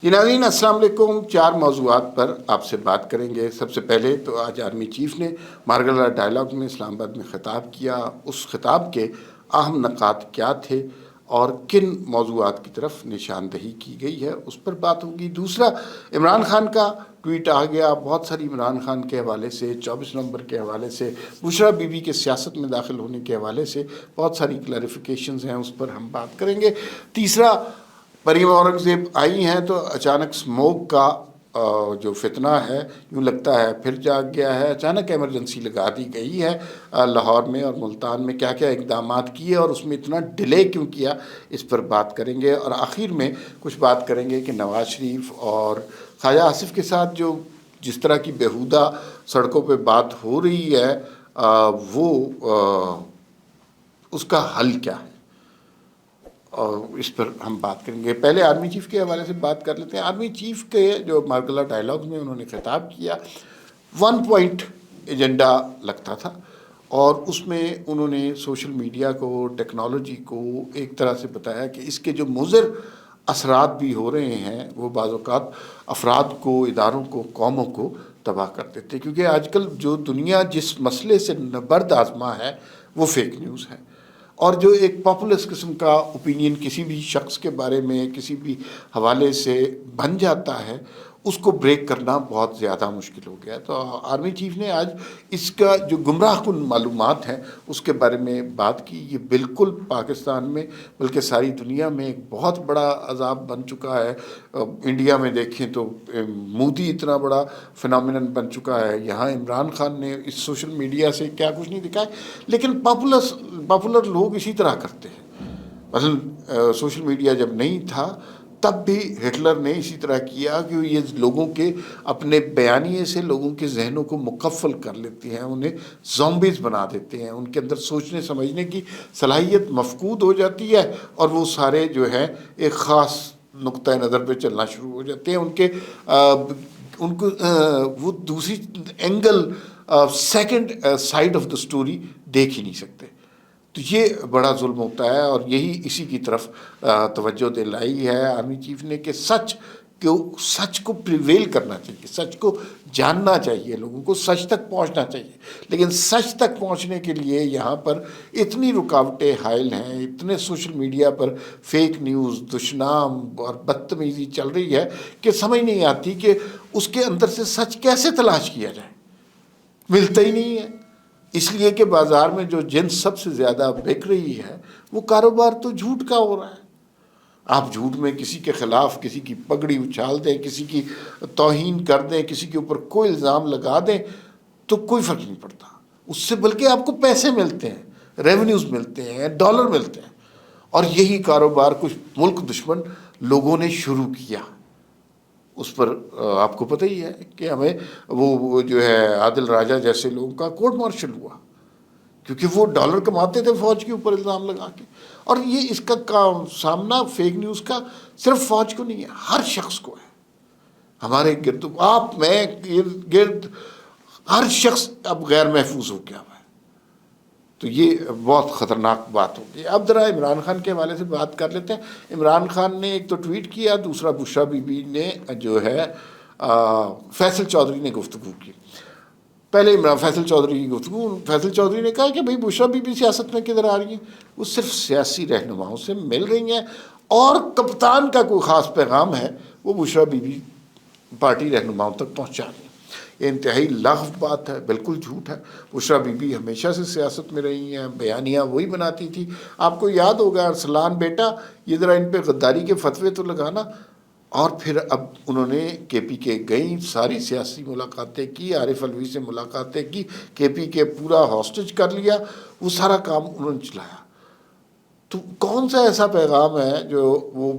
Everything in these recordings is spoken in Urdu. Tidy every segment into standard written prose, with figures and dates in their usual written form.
جی ناظرین السلام علیکم۔ 4 موضوعات پر آپ سے بات کریں گے۔ سب سے پہلے تو آج آرمی چیف نے مارگلا ڈائلاگ میں اسلام آباد میں خطاب کیا، اس خطاب کے اہم نکات کیا تھے اور کن موضوعات کی طرف نشاندہی کی گئی ہے، اس پر بات ہوگی۔ دوسرا، عمران خان کا ٹویٹ آ گیا، بہت ساری عمران خان کے حوالے سے، 24 نومبر کے حوالے سے، بشریٰ بی بی کے سیاست میں داخل ہونے کے حوالے سے بہت ساری کلیریفیکیشنز ہیں، اس پر ہم بات کریں گے۔ تیسرا، مریم اورنگزیب آئی ہیں تو اچانک اسموک کا جو فتنہ ہے یوں لگتا ہے پھر جاگ گیا ہے، اچانک ایمرجنسی لگا دی گئی ہے لاہور میں اور ملتان میں، کیا کیا اقدامات کیے اور اس میں اتنا ڈیلے کیوں کیا، اس پر بات کریں گے۔ اور آخر میں کچھ بات کریں گے کہ نواز شریف اور خواجہ آصف کے ساتھ جو جس طرح کی بیہودہ سڑکوں پہ بات ہو رہی ہے وہ اس کا حل کیا ہے، اور اس پر ہم بات کریں گے۔ پہلے آرمی چیف کے حوالے سے بات کر لیتے ہیں۔ آرمی چیف کے جو مارگلا ڈائلاگ میں انہوں نے خطاب کیا، 1 پوائنٹ ایجنڈا لگتا تھا، اور اس میں انہوں نے سوشل میڈیا کو، ٹیکنالوجی کو ایک طرح سے بتایا کہ اس کے جو مضر اثرات بھی ہو رہے ہیں وہ بعض اوقات افراد کو، اداروں کو، قوموں کو تباہ کر دیتے، کیونکہ آج کل جو دنیا جس مسئلے سے نبرد آزما ہے وہ فیک نیوز ہے، اور جو ایک پاپولس قسم کا اوپینین کسی بھی شخص کے بارے میں کسی بھی حوالے سے بن جاتا ہے، اس کو بریک کرنا بہت زیادہ مشکل ہو گیا ہے۔ تو آرمی چیف نے آج اس کا جو گمراہ کن معلومات ہیں اس کے بارے میں بات کی۔ یہ بالکل پاکستان میں بلکہ ساری دنیا میں ایک بہت بڑا عذاب بن چکا ہے۔ انڈیا میں دیکھیں تو مودی اتنا بڑا فنامنن بن چکا ہے، یہاں عمران خان نے اس سوشل میڈیا سے کیا کچھ نہیں دکھایا، لیکن پاپولر لوگ اسی طرح کرتے ہیں۔ مثلا سوشل میڈیا جب نہیں تھا تب بھی ہٹلر نے اسی طرح کیا کہ یہ لوگوں کے اپنے بیانیے سے لوگوں کے ذہنوں کو مقفل کر لیتے ہیں، انہیں زومبیز بنا دیتے ہیں، ان کے اندر سوچنے سمجھنے کی صلاحیت مفقود ہو جاتی ہے، اور وہ سارے جو ہیں ایک خاص نقطۂ نظر پہ چلنا شروع ہو جاتے ہیں، ان کو وہ دوسری angle, second side of the story دیکھ ہی نہیں سکتے۔ تو یہ بڑا ظلم ہوتا ہے، اور یہی اسی کی طرف توجہ دلائی ہے آرمی چیف نے کہ سچ کو پریویل کرنا چاہیے، سچ کو جاننا چاہیے، لوگوں کو سچ تک پہنچنا چاہیے، لیکن سچ تک پہنچنے کے لیے یہاں پر اتنی رکاوٹیں حائل ہیں، اتنے سوشل میڈیا پر فیک نیوز، دشنام اور بدتمیزی چل رہی ہے کہ سمجھ نہیں آتی کہ اس کے اندر سے سچ کیسے تلاش کیا جائے، ملتا ہی نہیں ہے۔ اس لیے کہ بازار میں جو جنس سب سے زیادہ بک رہی ہے وہ کاروبار تو جھوٹ کا ہو رہا ہے۔ آپ جھوٹ میں کسی کے خلاف کسی کی پگڑی اچھال دیں، کسی کی توہین کر دیں، کسی کے اوپر کوئی الزام لگا دیں تو کوئی فرق نہیں پڑتا، اس سے بلکہ آپ کو پیسے ملتے ہیں، ریونیوز ملتے ہیں، ڈالر ملتے ہیں، اور یہی کاروبار کچھ ملک دشمن لوگوں نے شروع کیا۔ اس پر آپ کو پتہ ہی ہے کہ ہمیں وہ جو ہے عادل راجہ جیسے لوگوں کا کورٹ مارشل ہوا، کیونکہ وہ ڈالر کماتے تھے فوج کے اوپر الزام لگا کے۔ اور یہ اس کا سامنا فیک نیوز کا صرف فوج کو نہیں ہے، ہر شخص کو ہے، ہمارے گرد، آپ میں گرد ہر شخص اب غیر محفوظ ہو گیا ہوا ہے۔ تو یہ بہت خطرناک بات ہوگی۔ اب ذرا عمران خان کے حوالے سے بات کر لیتے ہیں۔ عمران خان نے ایک تو ٹویٹ کیا، دوسرا بشریٰ بی بی نے جو ہے فیصل چودھری نے گفتگو کی۔ پہلے فیصل چودھری کی گفتگو، فیصل چودھری نے کہا کہ بھئی بشریٰ بی بی سیاست میں کدھر آ رہی ہیں، وہ صرف سیاسی رہنماؤں سے مل رہی ہیں، اور کپتان کا کوئی خاص پیغام ہے وہ بشریٰ بی بی پارٹی رہنماؤں تک پہنچا رہی ہیں۔ یہ انتہائی لغو بات ہے، بالکل جھوٹ ہے۔ بشریٰ بی بی ہمیشہ سے سیاست میں رہی ہیں، بیانیہ وہی بناتی تھی۔ آپ کو یاد ہوگا ارسلان بیٹا، یہ ذرا ان پہ غداری کے فتوے تو لگانا۔ اور پھر اب انہوں نے کے پی کے گئیں، ساری سیاسی ملاقاتیں کی، عارف الوی سے ملاقاتیں کی، کے پی کے پورا ہاسٹیج کر لیا، وہ سارا کام انہوں نے چلایا۔ تو کون سا ایسا پیغام ہے جو وہ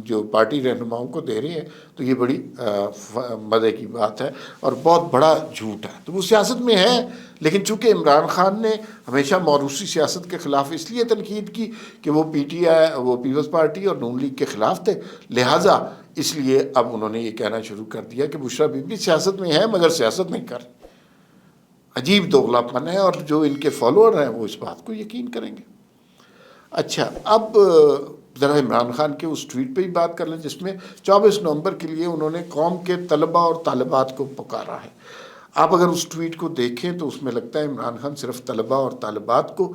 جو پارٹی رہنماؤں کو دے رہے ہیں؟ تو یہ بڑی مزے کی بات ہے اور بہت بڑا جھوٹ ہے۔ تو وہ سیاست میں ہے، لیکن چونکہ عمران خان نے ہمیشہ موروثی سیاست کے خلاف اس لیے تنقید کی کہ وہ پی ٹی آئی، وہ پیپلز پارٹی اور نون لیگ کے خلاف تھے، لہٰذا اس لیے اب انہوں نے یہ کہنا شروع کر دیا کہ بشریٰ بی بی سیاست میں ہے مگر سیاست نہیں کر رہی۔ عجیب دوغلاپن ہے، اور جو ان کے فالوور ہیں وہ اس بات کو یقین کریں گے۔ اچھا، اب ذرا عمران خان کے اس ٹویٹ پہ ہی بات کر لیں جس میں 24 نومبر کے لیے انہوں نے قوم کے طلباء اور طالبات کو پکارا ہے. آپ اگر اس ٹویٹ کو دیکھیں تو اس میں لگتا ہے عمران خان صرف طلباء اور طالبات کو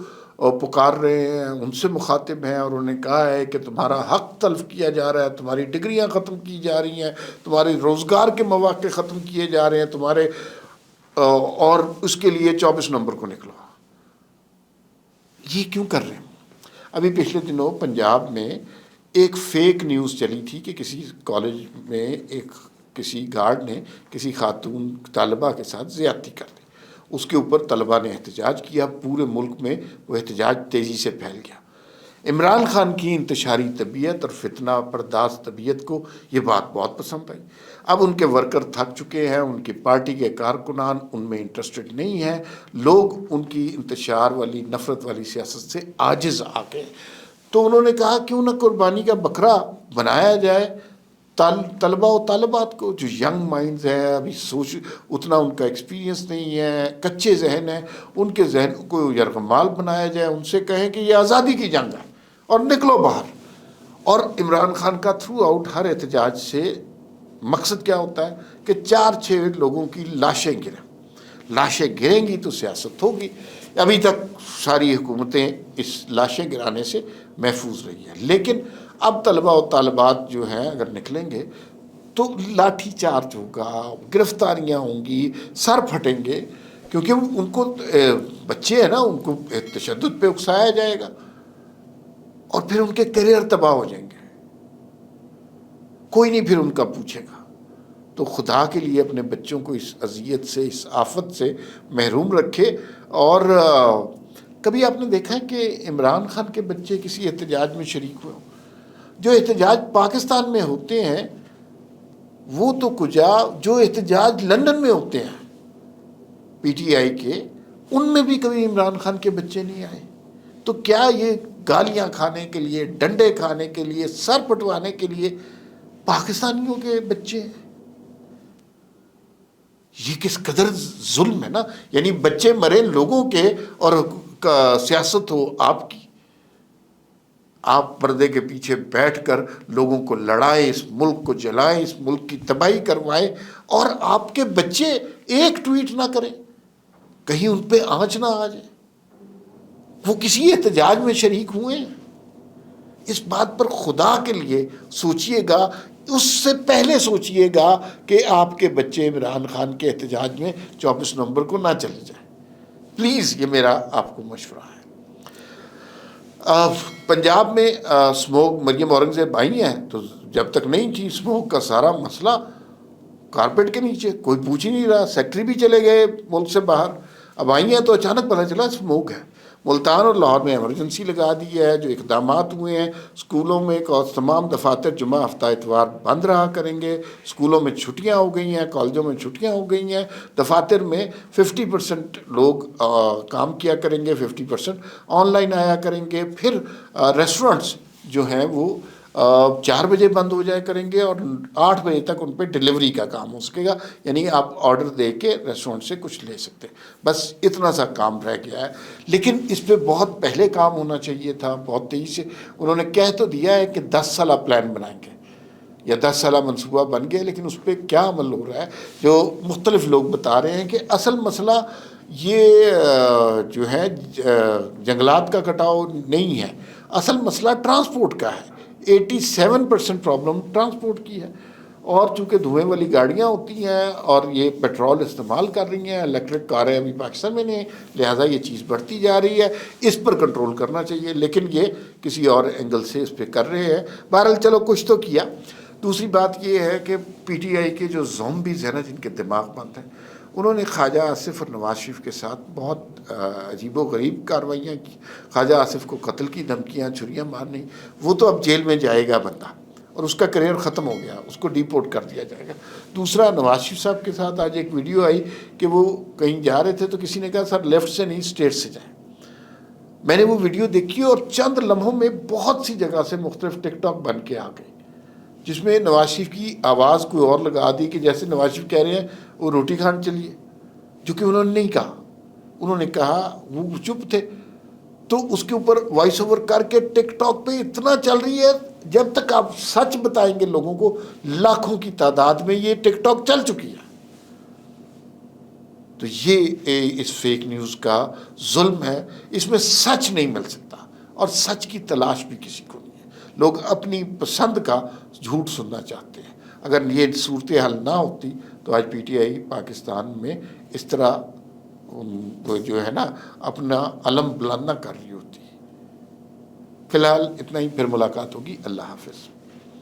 پکار رہے ہیں، ان سے مخاطب ہیں، اور انہوں نے کہا ہے کہ تمہارا حق تلف کیا جا رہا ہے، تمہاری ڈگریاں ختم کی جا رہی ہیں، تمہارے روزگار کے مواقع ختم کیے جا رہے ہیں تمہارے، اور اس کے لیے 24 نومبر کو نکلو. یہ کیوں کر رہے ہیں؟ ابھی پچھلے دنوں پنجاب میں ایک فیک نیوز چلی تھی کہ کسی کالج میں کسی گارڈ نے کسی خاتون طالبہ کے ساتھ زیادتی کر دی. اس کے اوپر طلبہ نے احتجاج کیا، پورے ملک میں وہ احتجاج تیزی سے پھیل گیا. عمران خان کی انتشاری طبیعت اور فتنہ پرداز طبیعت کو یہ بات بہت پسند آئی. اب ان کے ورکر تھک چکے ہیں، ان کی پارٹی کے کارکنان ان میں انٹرسٹڈ نہیں ہیں، لوگ ان کی انتشار والی نفرت والی سیاست سے عاجز آ گئے. تو انہوں نے کہا کیوں نہ قربانی کا بکرا بنایا جائے طلباء و طالبات کو جو ینگ مائنڈز ہیں، ابھی سوچ اتنا ان کا ایکسپیرینس نہیں ہے، کچے ذہن ہیں، ان کے ذہن کو یرغمال بنایا جائے، ان سے کہیں کہ یہ آزادی کی جنگ ہے اور نکلو باہر. اور عمران خان کا تھرو آؤٹ ہر احتجاج سے مقصد کیا ہوتا ہے کہ 4-6 لوگوں کی لاشیں گریں گی تو سیاست ہوگی. ابھی تک ساری حکومتیں اس لاشیں گرانے سے محفوظ رہی ہیں، لیکن اب طلباء و طالبات جو ہیں اگر نکلیں گے تو لاٹھی چارج ہوگا، گرفتاریاں ہوں گی، سر پھٹیں گے، کیونکہ ان کو بچے ہیں نا، ان کو تشدد پہ اکسایا جائے گا اور پھر ان کے کیریئر تباہ ہو جائیں گے، کوئی نہیں پھر ان کا پوچھے گا. تو خدا کے لیے اپنے بچوں کو اس اذیت سے، اس آفت سے محروم رکھے. اور کبھی آپ نے دیکھا ہے کہ عمران خان کے بچے کسی احتجاج میں شریک ہوئے ہوں؟ جو احتجاج پاکستان میں ہوتے ہیں وہ تو کجا، جو احتجاج لندن میں ہوتے ہیں پی ٹی آئی کے، ان میں بھی کبھی عمران خان کے بچے نہیں آئے. تو کیا یہ گالیاں کھانے کے لیے، ڈنڈے کھانے کے لیے، سر پٹوانے کے لیے پاکستانیوں کے بچے ہیں؟ یہ کس قدر ظلم ہے نا. یعنی بچے مرے لوگوں کے اور سیاست ہو آپ کی، آپ پردے کے پیچھے بیٹھ کر لوگوں کو لڑائے، اس ملک کو جلائے، اس ملک کی تباہی کروائے، اور آپ کے بچے ایک ٹویٹ نہ کریں، کہیں ان پہ آنچ نہ آ جائے. وہ کسی احتجاج میں شریک ہوئے ہیں؟ اس بات پر خدا کے لیے سوچئے گا، اس سے پہلے سوچئے گا کہ آپ کے بچے عمران خان کے احتجاج میں 24 نومبر کو نہ چلے جائیں. پلیز، یہ میرا آپ کو مشورہ ہے. پنجاب میں اسموک، مریم اورنگزیب آئی ہیں تو جب تک نہیں تھی اسموک کا سارا مسئلہ کارپیٹ کے نیچے، کوئی پوچھ ہی نہیں رہا، سیکٹری بھی چلے گئے ملک سے باہر. اب آئی ہیں تو اچانک پتہ چلا اسموک ہے. ملتان اور لاہور میں ایمرجنسی لگا دی ہے. جو اقدامات ہوئے ہیں اسکولوں میں، تمام دفاتر جمعہ ہفتہ اتوار بند رہا کریں گے، اسکولوں میں چھٹیاں ہو گئی ہیں، کالجوں میں چھٹیاں ہو گئی ہیں، دفاتر میں 50% لوگ کام کیا کریں گے، 50% آن لائن آیا کریں گے. پھر ریسٹورنٹس جو ہیں وہ 4 بجے بند ہو جائے کریں گے اور 8 بجے تک ان پہ ڈیلیوری کا کام ہو سکے گا، یعنی آپ آرڈر دے کے ریسٹورنٹ سے کچھ لے سکتے. بس اتنا سا کام رہ گیا ہے، لیکن اس پہ بہت پہلے کام ہونا چاہیے تھا. بہت تیزی سے انہوں نے کہہ تو دیا ہے کہ 10 سالہ پلان بنائیں گے یا 10 سالہ منصوبہ بن گیا، لیکن اس پہ کیا عمل ہو رہا ہے؟ جو مختلف لوگ بتا رہے ہیں کہ اصل مسئلہ یہ جو ہے جنگلات کا کٹاؤ نہیں ہے، اصل مسئلہ ٹرانسپورٹ کا ہے. 87% پرابلم ٹرانسپورٹ کی ہے. اور چونکہ دھوئیں والی گاڑیاں ہوتی ہیں اور یہ پیٹرول استعمال کر رہی ہیں، الیکٹرک کاریں ابھی پاکستان میں نہیں، لہٰذا یہ چیز بڑھتی جا رہی ہے. اس پر کنٹرول کرنا چاہیے، لیکن یہ کسی اور اینگل سے اس پہ کر رہے ہیں. بہرحال چلو کچھ تو کیا. دوسری بات یہ ہے کہ پی ٹی آئی کے جو زومبیز ہیں نا، جن کے دماغ بند ہیں، انہوں نے خواجہ آصف اور نواز شریف کے ساتھ بہت عجیب و غریب کارروائیاں کی. خواجہ آصف کو قتل کی دھمکیاں، چھریاں مارنی. وہ تو اب جیل میں جائے گا بندہ اور اس کا کریئر ختم ہو گیا، اس کو ڈیپورٹ کر دیا جائے گا. دوسرا، نواز شریف صاحب کے ساتھ آج ایک ویڈیو آئی کہ وہ کہیں جا رہے تھے تو کسی نے کہا سر لیفٹ سے نہیں اسٹریٹ سے جائیں. میں نے وہ ویڈیو دیکھی اور چند لمحوں میں بہت سی جگہ سے مختلف ٹک ٹاک بن کے آ گئی، جس میں نواز شریف کی آواز کوئی اور لگا دی کہ جیسے نواز شریف کہہ رہے ہیں وہ روٹی کھان چلیے، جو کہ انہوں نے نہیں کہا. انہوں نے کہا، وہ چپ تھے تو اس کے اوپر وائس اوور کر کے ٹک ٹاک پہ اتنا چل رہی ہے، جب تک آپ سچ بتائیں گے لوگوں کو، لاکھوں کی تعداد میں یہ ٹک ٹاک چل چکی ہے. تو یہ اس فیک نیوز کا ظلم ہے، اس میں سچ نہیں مل سکتا، اور سچ کی تلاش بھی کسی کو نہیں ہے. لوگ اپنی پسند کا جھوٹ سننا چاہتے ہیں. اگر یہ صورتحال نہ ہوتی تو آج پی ٹی آئی پاکستان میں اس طرح جو ہے نا اپنا علم بلند نہ کر رہی ہوتی. فی الحال اتنا ہی، پھر ملاقات ہوگی. اللہ حافظ.